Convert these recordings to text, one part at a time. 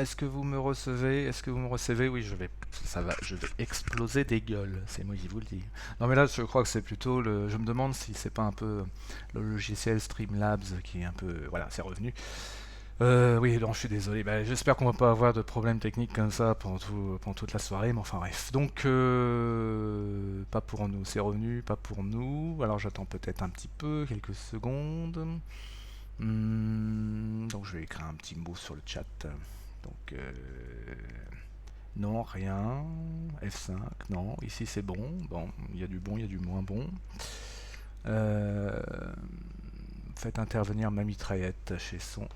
est-ce que vous me recevez? Est-ce que vous me recevez? Oui, je vais exploser des gueules, c'est moi qui vous le dis. Non mais là, je crois que c'est plutôt le... Je me demande si c'est pas un peu le logiciel Streamlabs qui est un peu... Voilà, c'est revenu. Oui, non, je suis désolé. Bah, j'espère qu'on va pas avoir de problèmes techniques comme ça pendant toute la soirée, mais enfin bref. Donc, pas pour nous, c'est revenu, pas pour nous. Alors j'attends peut-être un petit peu, quelques secondes. Donc je vais écrire un petit mot sur le chat. Donc, non, rien. F5, non. Ici c'est bon. Bon, il y a du bon, il y a du moins bon. Euh, Faites intervenir ma mitraillette chez son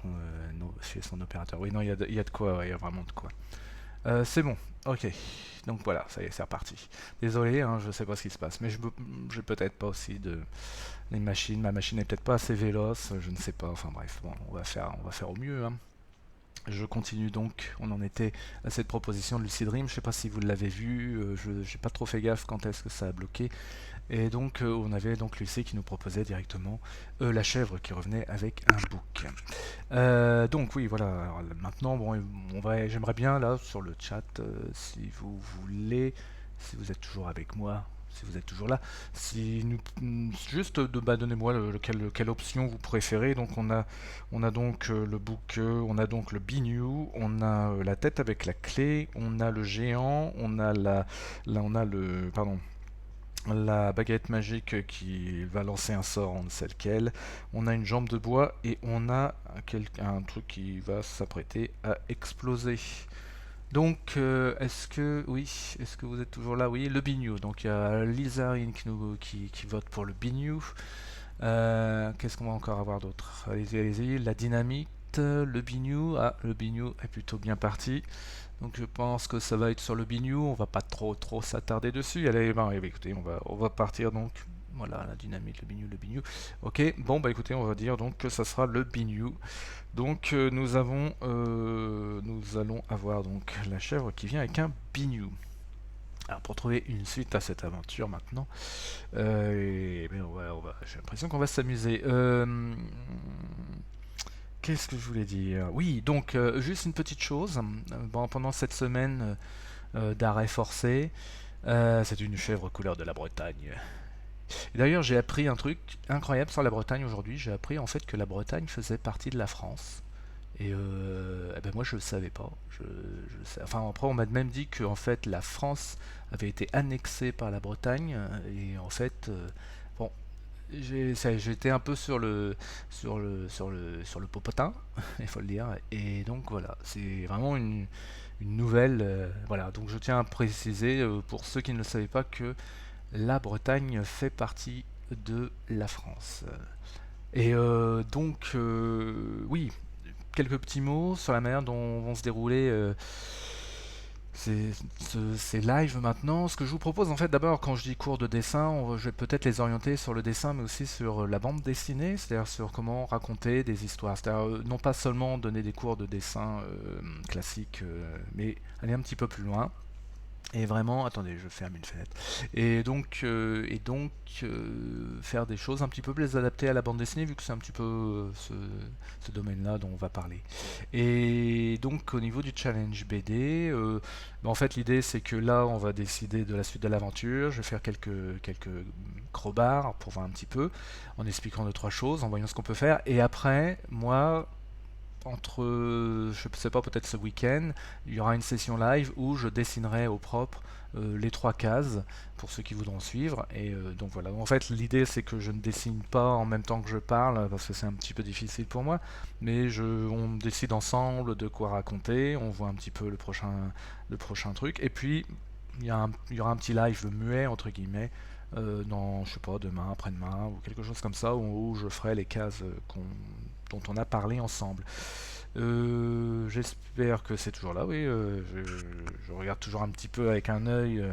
opérateur. Oui, non, il y a de quoi, ouais, il y a vraiment de quoi. C'est bon, ok. Donc voilà, ça y est, c'est reparti. Désolé, hein, je sais pas ce qui se passe, mais je peut-être pas aussi de les machines. Ma machine est peut-être pas assez véloce, je ne sais pas. Enfin bref, bon, on va faire au mieux, hein. Je continue donc, on en était à cette proposition de Lucid Dream, je sais pas si vous l'avez vu, je n'ai pas trop fait gaffe quand est-ce que ça a bloqué, et donc on avait donc Lucie qui nous proposait directement la chèvre qui revenait avec un book. Donc oui voilà, alors, maintenant bon, j'aimerais bien là sur le chat, si vous voulez, si vous êtes toujours avec moi, si vous êtes toujours là, si nous, juste donnez-moi quelle option vous préférez. Donc on a donc le book, on a donc le binu, on a la tête avec la clé, on a le géant, on a on a le pardon la baguette magique qui va lancer un sort, on ne sait lequel. On a une jambe de bois et on a un truc qui va s'apprêter à exploser. Donc, est-ce que vous êtes toujours là? Oui, le binu. Donc, il y a Lizarine qui vote pour le binu. Qu'est-ce qu'on va encore avoir d'autre? Allez-y, allez-y. La dynamite, le binu. Ah, le binu est plutôt bien parti. Donc je pense que ça va être sur le binu, on va pas trop s'attarder dessus. Allez, ben, écoutez, on va partir donc. Voilà, la dynamite, le binu, le binu. Ok, bon bah écoutez, on va dire donc que ça sera le binu. Donc nous allons avoir donc la chèvre qui vient avec un binu. Alors pour trouver une suite à cette aventure maintenant, ben, j'ai l'impression qu'on va s'amuser. Qu'est-ce que je voulais dire? Oui, donc juste une petite chose. Bon, pendant cette semaine d'arrêt forcé, c'est une chèvre couleur de la Bretagne. Et d'ailleurs, j'ai appris un truc incroyable sur la Bretagne aujourd'hui. J'ai appris en fait que la Bretagne faisait partie de la France. Et eh ben moi je le savais pas. Enfin après on m'a même dit que en fait la France avait été annexée par la Bretagne et en fait bon j'étais un peu sur le popotin, il faut le dire. Et donc voilà, c'est vraiment une nouvelle. Voilà, donc je tiens à préciser pour ceux qui ne le savaient pas que la Bretagne fait partie de la France. Et oui, quelques petits mots sur la manière dont vont se dérouler ces lives maintenant. Ce que je vous propose en fait d'abord quand je dis cours de dessin, je vais peut-être les orienter sur le dessin mais aussi sur la bande dessinée, c'est-à-dire sur comment raconter des histoires. C'est-à-dire non pas seulement donner des cours de dessin classiques, mais aller un petit peu plus loin. Et vraiment, attendez, je ferme une fenêtre. Et donc faire des choses un petit peu plus adaptées à la bande dessinée, vu que c'est un petit peu ce domaine-là dont on va parler. Et donc au niveau du challenge BD, en fait l'idée c'est que là on va décider de la suite de l'aventure. Je vais faire quelques crowbars pour voir un petit peu, en expliquant deux trois choses, en voyant ce qu'on peut faire. Et après, moi, entre, je sais pas, peut-être ce week-end, il y aura une session live où je dessinerai au propre les trois cases pour ceux qui voudront suivre. Et donc voilà. En fait, l'idée c'est que je ne dessine pas en même temps que je parle parce que c'est un petit peu difficile pour moi. Mais on décide ensemble de quoi raconter. On voit un petit peu le prochain truc. Et puis il y aura un petit live muet entre guillemets. Dans, je sais pas, demain, après-demain, ou quelque chose comme ça, où je ferai les cases dont on a parlé ensemble. J'espère que c'est toujours là, oui. Je regarde toujours un petit peu avec un œil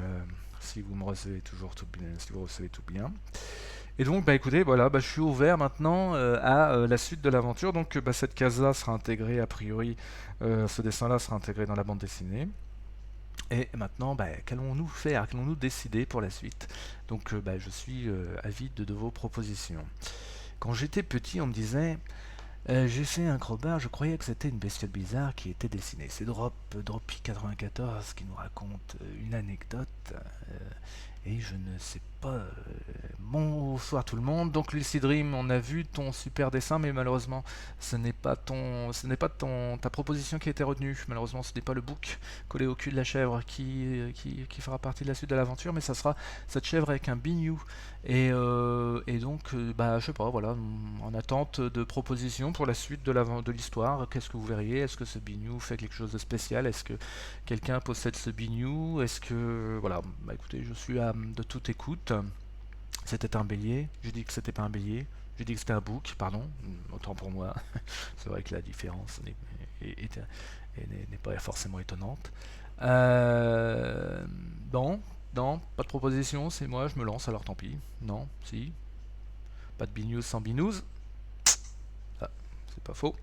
si vous me recevez toujours tout bien, si vous recevez tout bien. Et donc, bah écoutez, voilà, bah, je suis ouvert maintenant à la suite de l'aventure. Donc, bah, cette case-là sera intégrée, a priori, ce dessin-là sera intégré dans la bande dessinée. Et maintenant, bah, qu'allons-nous faire? Qu'allons-nous décider pour la suite? Donc, bah, je suis avide de vos propositions. Quand j'étais petit, on me disait J'ai fait un crowbar, je croyais que c'était une bestiole bizarre qui était dessinée. C'est Droppy94 qui nous raconte une anecdote. Et je ne sais pas. Bonsoir tout le monde. Donc Lucid Dream, on a vu ton super dessin, mais malheureusement, ce n'est pas ta proposition qui a été retenue. Malheureusement, ce n'est pas le bouc collé au cul de la chèvre qui fera partie de la suite de l'aventure, mais ça sera cette chèvre avec un bignou. Et donc, bah, je sais pas, voilà, en attente de propositions pour la suite de l'histoire. Qu'est-ce que vous verriez? Est-ce que ce bignou fait quelque chose de spécial? Est-ce que quelqu'un possède ce bignou? Est-ce que... Voilà, bah écoutez, je suis de toute écoute. C'était un bélier. J'ai dit que c'était pas un bélier. J'ai dit que c'était un bouc, pardon. Autant pour moi. C'est vrai que la différence n'est pas forcément étonnante. Euh, bon, non, pas de proposition, c'est moi, je me lance, alors tant pis. Non, si. Pas de binous sans binous. Ah, c'est pas faux.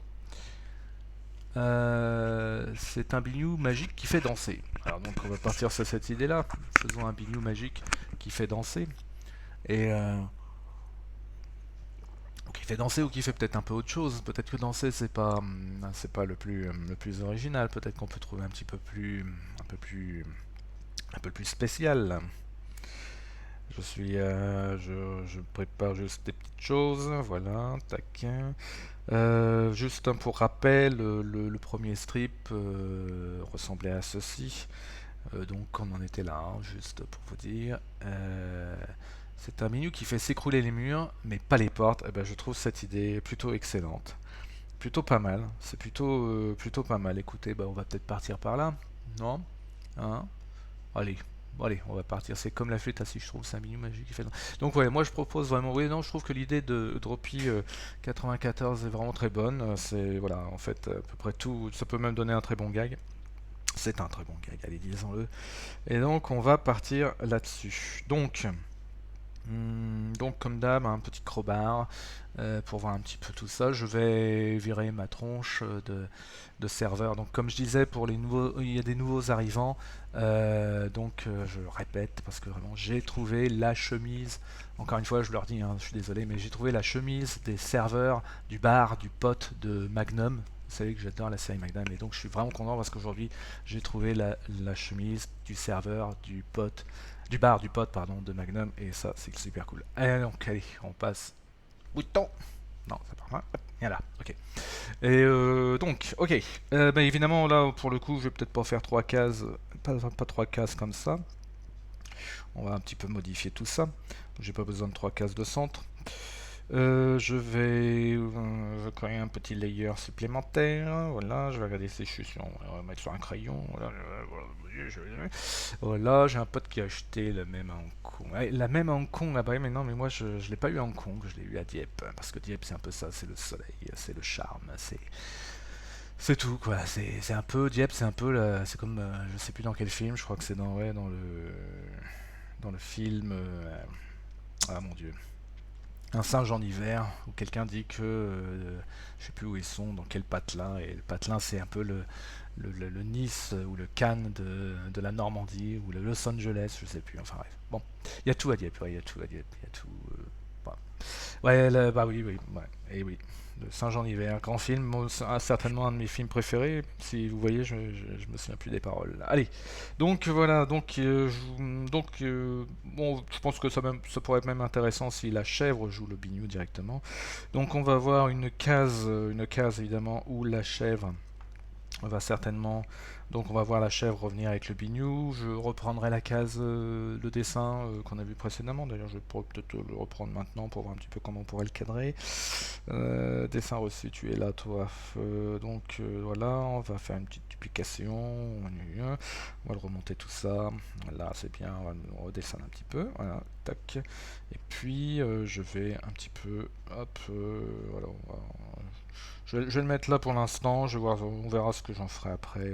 C'est un bignou magique qui fait danser. Alors donc on va partir sur cette idée-là. Faisons un bignou magique qui fait danser. Et qui fait danser ou qui fait peut-être un peu autre chose. Peut-être que danser c'est pas le plus original. Peut-être qu'on peut trouver un peu plus spécial. Je prépare juste des petites choses. Voilà, tac. Juste pour rappel, le premier strip ressemblait à ceci. Donc on en était là, hein, juste pour vous dire. C'est un menu qui fait s'écrouler les murs, mais pas les portes. Eh ben, je trouve cette idée plutôt excellente. Plutôt pas mal. C'est plutôt pas mal. Écoutez, bah, on va peut-être partir par là. Non? Hein? Allez. Bon, allez, on va partir. C'est comme la flûte à six, je trouve. C'est un menu magique qui fait. Donc, ouais, moi je propose vraiment. Oui, non, je trouve que l'idée de Droppy 94 est vraiment très bonne. C'est, voilà, en fait, à peu près tout. Ça peut même donner un très bon gag. C'est un très bon gag, allez, disons-le. Et donc, on va partir là-dessus. Donc, comme d'hab, un petit crowbar pour voir un petit peu tout ça. Je vais virer ma tronche de serveur. Donc, comme je disais, pour les nouveaux, il y a des nouveaux arrivants. Je répète parce que vraiment, j'ai trouvé la chemise. Encore une fois, je leur dis, hein, je suis désolé, mais j'ai trouvé la chemise des serveurs du bar du pote de Magnum. Vous savez que j'adore la série Magnum, et donc je suis vraiment content parce qu'aujourd'hui j'ai trouvé la chemise du serveur du bar du pote pardon de Magnum, et ça c'est super cool. Allez, donc allez, on passe. Bouton. Non, ça part là. Hop, et là, ok. Ok. Bah, évidemment là pour le coup je vais peut-être pas faire trois cases, pas trois cases comme ça. On va un petit peu modifier tout ça. J'ai pas besoin de trois cases de centre. Je vais créer un petit layer supplémentaire. Voilà, je vais regarder si je suis sur. On va mettre sur un crayon. Voilà, voilà, j'ai un pote qui a acheté la même à Hong Kong. Ouais, la même à Hong Kong là-bas, mais non, mais moi je l'ai pas eu à Hong Kong, je l'ai eu à Dieppe. Parce que Dieppe c'est un peu ça, c'est le soleil, c'est le charme, c'est tout quoi. C'est un peu Dieppe, c'est un peu c'est comme je sais plus dans quel film, je crois que c'est dans le film. Ah mon dieu. Un singe en hiver, où quelqu'un dit que je sais plus où ils sont, dans quel patelin, et le patelin c'est un peu le Nice ou le Cannes de la Normandie, ou le Los Angeles, je sais plus, enfin bref. Bon, il y a tout à Dieppe, ouais, il y a tout à Dieppe, il y a tout. Voilà. Ouais, bah oui, oui, ouais, et oui. Le Singe en hiver, grand film, certainement un de mes films préférés. Si vous voyez, je me souviens plus des paroles. Allez, donc voilà, bon, je pense que ça pourrait être même intéressant si la chèvre joue le bignou directement. Donc on va avoir une case évidemment où la chèvre on va certainement, donc on va voir la chèvre revenir avec le bignou. Je reprendrai la case, le dessin qu'on a vu précédemment. D'ailleurs, je pourrais peut-être le reprendre maintenant pour voir un petit peu comment on pourrait le cadrer. Dessin reçu, tu es là, toi. Voilà, on va faire une petite duplication. On va le remonter tout ça. Là, c'est bien. On redescenne un petit peu. Voilà, tac. Et puis, je vais un petit peu, hop, voilà, je vais le mettre là pour l'instant, on verra ce que j'en ferai après,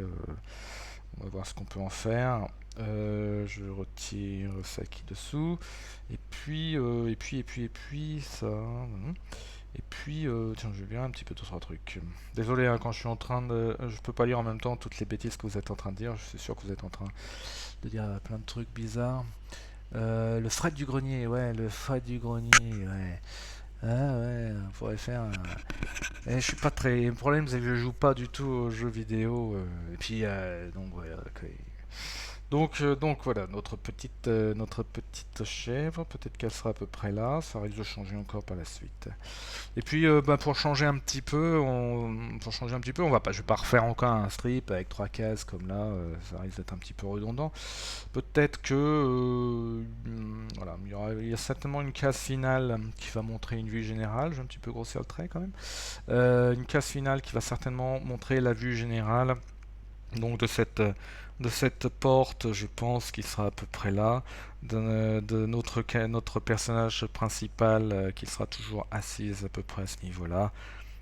on va voir ce qu'on peut en faire. Je retire ça qui est dessous, et puis ça. Et puis, tiens, je vais lire un petit peu d'autres trucs. Désolé, hein, quand je suis en train de. Je peux pas lire en même temps toutes les bêtises que vous êtes en train de dire, je suis sûr que vous êtes en train de dire plein de trucs bizarres. Le Fred du grenier, ouais, le Fred du grenier, ouais. Ah ouais, on pourrait faire un... je suis pas très... Le problème c'est que je joue pas du tout aux jeux vidéo. Et puis, donc voilà. Donc voilà, notre petite chèvre, peut-être qu'elle sera à peu près là, ça risque de changer encore par la suite. Et puis pour changer un petit peu, on va pas, je vais pas refaire encore un strip avec trois cases comme là, ça risque d'être un petit peu redondant. Peut-être que voilà, il y a certainement une case finale qui va montrer une vue générale, je vais un petit peu grossir le trait quand même. Une case finale qui va certainement montrer la vue générale donc de cette porte, je pense qu'il sera à peu près là. De notre personnage principal qui sera toujours assise à peu près à ce niveau-là.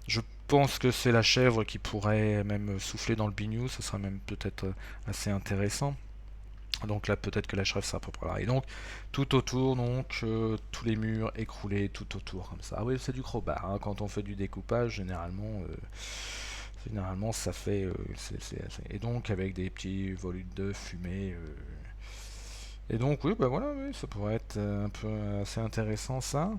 Je pense que c'est la chèvre qui pourrait même souffler dans le biniou, ce sera même peut-être assez intéressant. Donc là, peut-être que la chèvre sera à peu près là. Et donc, tout autour, donc, tous les murs écroulés tout autour, comme ça. Ah oui, c'est du crowbar, hein. Quand on fait du découpage, généralement, ça fait. Et donc, avec des petits volutes de fumée. Et donc, oui, bah voilà, oui, ça pourrait être un peu assez intéressant, ça.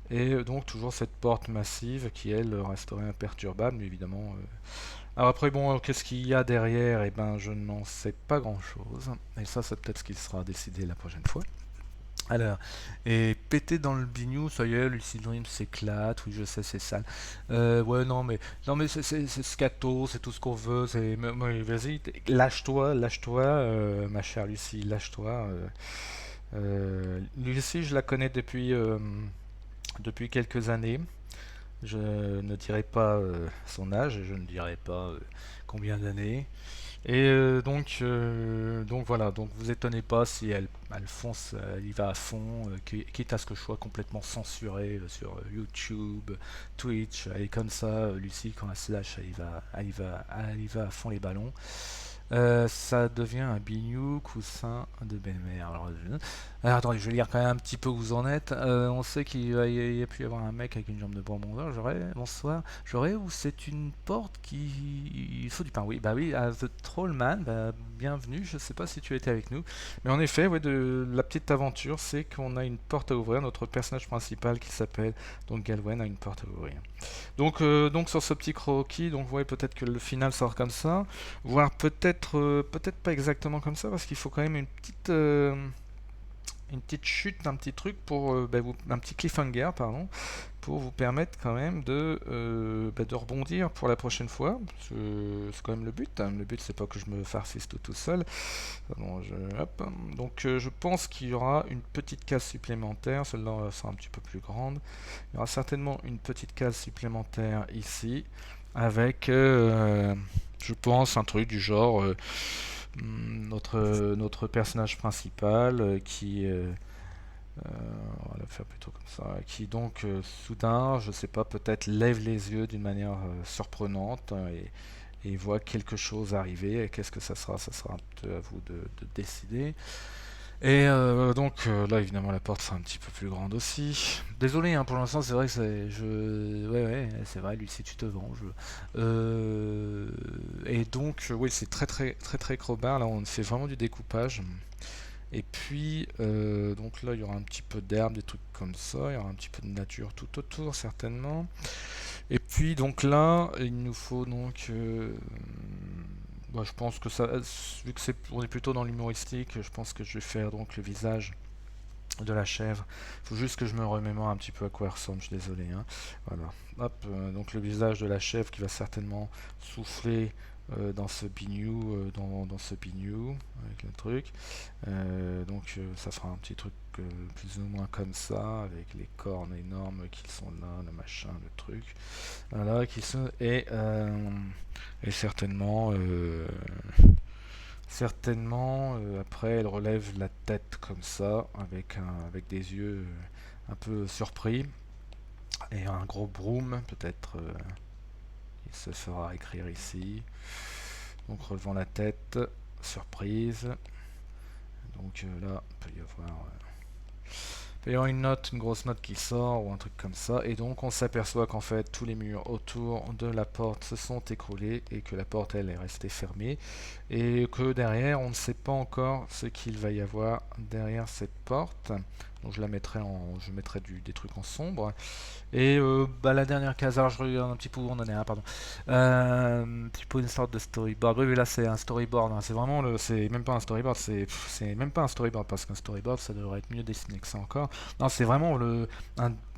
Et donc, toujours cette porte massive qui, elle, resterait imperturbable, mais évidemment. Alors, après, bon, qu'est-ce qu'il y a derrière? Eh ben, je n'en sais pas grand-chose. Et ça, c'est peut-être ce qui sera décidé la prochaine fois. Alors, et péter dans le bignou, ça y est, Lucid Dream s'éclate, oui je sais c'est sale. Ouais non mais c'est scato, c'est tout ce qu'on veut, vas-y, lâche-toi, ma chère Lucie, lâche-toi. Lucie, je la connais depuis quelques années. Je ne dirai pas son âge, je ne dirai pas combien d'années. Et donc voilà, donc vous étonnez pas si elle fonce, elle y va à fond, quitte à ce que je sois complètement censuré sur YouTube, Twitch, elle est comme ça, Lucie quand elle se lâche, elle y va à fond les ballons. Ça devient un bignou coussin de belle-mère. Alors, attendez, je vais lire quand même un petit peu où vous en êtes. On sait qu'il y a pu y avoir un mec avec une jambe de bonbon. Bonsoir. Ou c'est une porte qui... Il faut du pain. Oui, bah oui, The Trollman, bah, bienvenue. Je sais pas si tu étais avec nous. Mais en effet, ouais, la petite aventure, c'est qu'on a une porte à ouvrir. Notre personnage principal qui s'appelle donc Galwen a une porte à ouvrir. Donc sur ce petit croquis, donc ouais, peut-être que le final sort comme ça, voire peut-être pas exactement comme ça, parce qu'il faut quand même une petite chute, un petit truc pour un petit cliffhanger, pardon, pour vous permettre quand même de rebondir pour la prochaine fois. C'est quand même le but, hein. Le but c'est pas que je me farcisse tout seul. Bon, hop. Donc je pense qu'il y aura une petite case supplémentaire, celle-là sera un petit peu plus grande. Il y aura certainement une petite case supplémentaire ici, avec, je pense, un truc du genre notre personnage principal on va le faire plutôt comme ça, qui donc soudain, je sais pas, peut-être lève les yeux d'une manière surprenante et voit quelque chose arriver. Et qu'est-ce que ça sera? Ça sera un peu à vous de décider. Et donc là évidemment la porte sera un petit peu plus grande aussi. Désolé hein, pour l'instant c'est vrai que ouais c'est vrai Lucie tu te venges. Et donc oui c'est très crowbar là on fait vraiment du découpage. Et puis donc là il y aura un petit peu d'herbe, des trucs comme ça, il y aura un petit peu de nature tout autour certainement. Et puis donc là il nous faut donc bah, je pense que ça, vu que on est plutôt dans l'humoristique, je pense que je vais faire donc le visage de la chèvre. Il faut juste que je me remémore un petit peu à quoi elle ressemble, je suis désolé, hein. Voilà. Hop, donc le visage de la chèvre qui va certainement souffler dans ce bignou, dans ce bignou, avec le truc. Donc ça fera un petit truc plus ou moins comme ça, avec les cornes énormes qui sont là, le machin, le truc. Voilà, et certainement, après, elle relève la tête comme ça, avec des yeux un peu surpris, et un gros broom, peut-être, il se fera écrire ici. Donc, relevant la tête, surprise. Donc là, il peut y avoir une grosse note qui sort, ou un truc comme ça, et donc on s'aperçoit qu'en fait, tous les murs autour de la porte se sont écroulés, et que la porte, elle, est restée fermée, et que derrière, on ne sait pas encore ce qu'il va y avoir derrière cette porte. Donc je mettrai des trucs en sombre. Et la dernière case, alors je regarde un petit peu où on en est, hein, pardon. Un petit peu une sorte de storyboard. Oui, mais là c'est un storyboard, hein. C'est vraiment c'est même pas un storyboard, c'est même pas un storyboard parce qu'un storyboard ça devrait être mieux dessiné que ça encore. Non, c'est vraiment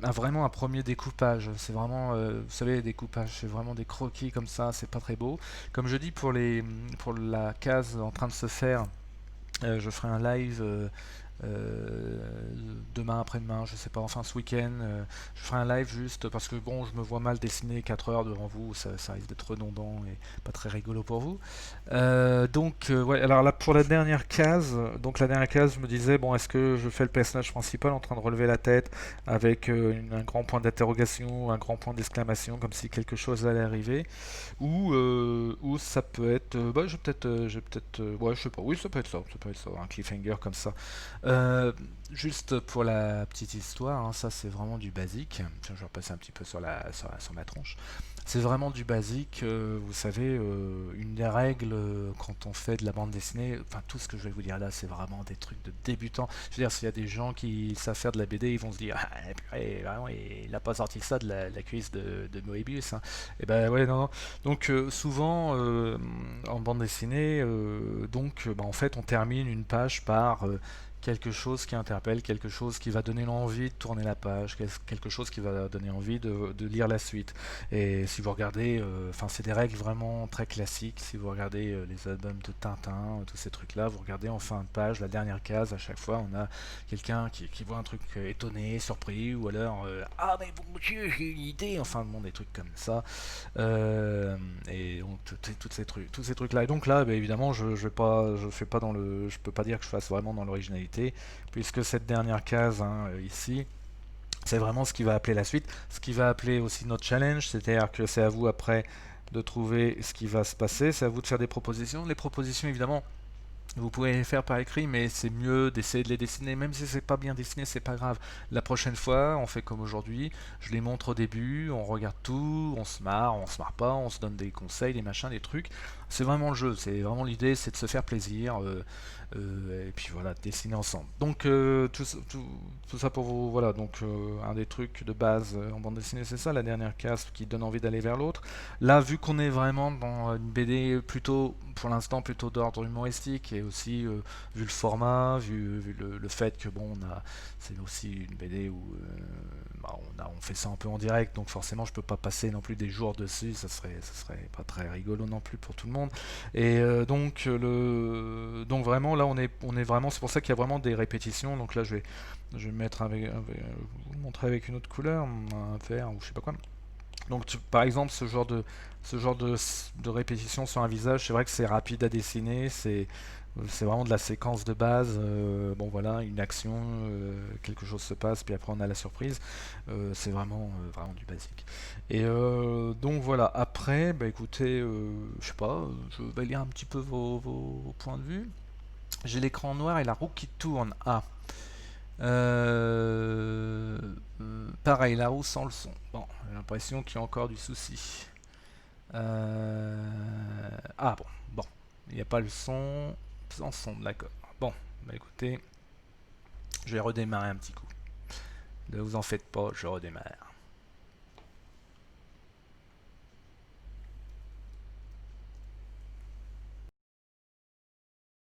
vraiment un premier découpage. C'est vraiment, vous savez, les découpages, c'est vraiment des croquis comme ça. C'est pas très beau. Comme je dis pour la case en train de se faire. Je ferai un live euh, demain, après-demain, je sais pas, enfin ce week-end. Je ferai un live juste parce que bon, je me vois mal dessiner 4 heures devant vous, ça risque d'être redondant et pas très rigolo pour vous. Ouais, alors là pour la dernière case, donc la dernière case, je me disais, bon, est-ce que je fais le personnage principal en train de relever la tête avec un grand point d'interrogation, un grand point d'exclamation, comme si quelque chose allait arriver, ou ça peut être, ouais, je sais pas, oui, ça peut être ça, un cliffhanger comme ça. Euh, Juste pour la petite histoire, hein, ça c'est vraiment du basique. Tiens, je vais repasser un petit peu sur ma tronche. C'est vraiment du basique, vous savez, une des règles quand on fait de la bande dessinée, enfin tout ce que je vais vous dire là, c'est vraiment des trucs de débutants. Je veux dire, s'il y a des gens qui savent faire de la BD, ils vont se dire, ah, purée, vraiment, il n'a pas sorti ça de la cuisse de Moebius, hein. Et ben ouais, non, non. Donc souvent en bande dessinée, en fait, on termine une page par quelque chose qui interpelle, quelque chose qui va donner l'envie de tourner la page, quelque chose qui va donner envie de lire la suite. Et si vous regardez, enfin c'est des règles vraiment très classiques, si vous regardez les albums de Tintin, tous ces trucs-là, vous regardez en fin de page, la dernière case, à chaque fois on a quelqu'un qui voit un truc étonné, surpris, ou alors ah mais bon monsieur j'ai une idée, enfin bon des trucs comme ça. Et donc tous ces trucs là. Et donc là évidemment je fais pas je peux pas dire que je fasse vraiment dans l'originalité, puisque cette dernière case, hein, ici, c'est vraiment ce qui va appeler la suite, ce qui va appeler aussi notre challenge, c'est-à-dire que c'est à vous après de trouver ce qui va se passer, c'est à vous de faire des propositions. Les propositions évidemment vous pouvez les faire par écrit, mais c'est mieux d'essayer de les dessiner, même si c'est pas bien dessiné, c'est pas grave. La prochaine fois, on fait comme aujourd'hui, je les montre au début, on regarde tout, on se marre pas, on se donne des conseils, des machins, des trucs. C'est vraiment le jeu, c'est vraiment l'idée, c'est de se faire plaisir, et puis voilà, de dessiner ensemble. Donc tout ça pour vous, voilà, donc un des trucs de base en bande dessinée, c'est ça, la dernière case qui donne envie d'aller vers l'autre. Là, vu qu'on est vraiment dans une BD plutôt, pour l'instant, plutôt d'ordre humoristique, et aussi vu le format, vu le fait que bon, c'est aussi une BD où on fait ça un peu en direct, donc forcément, je peux pas passer non plus des jours dessus, ça serait pas très rigolo non plus pour tout le monde. Et donc vraiment, là, on est vraiment, c'est pour ça qu'il y a vraiment des répétitions. Donc là, je vais mettre vous le montrer avec une autre couleur, un vert ou je sais pas quoi. Donc par exemple ce genre de répétition sur un visage, c'est vrai que c'est rapide à dessiner, c'est vraiment de la séquence de base. Bon voilà, une action, quelque chose se passe, puis après on a la surprise. C'est vraiment du basique. Et donc voilà. Après, bah écoutez, je sais pas, je vais lire un petit peu vos points de vue. J'ai l'écran noir et la roue qui tourne. Ah. Euh, Pareil, la roue sans le son. Bon, j'ai l'impression qu'il y a encore du souci. Ah bon, il n'y a pas le son, sans son, d'accord. Bon, bah écoutez, je vais redémarrer un petit coup. Ne vous en faites pas, je redémarre.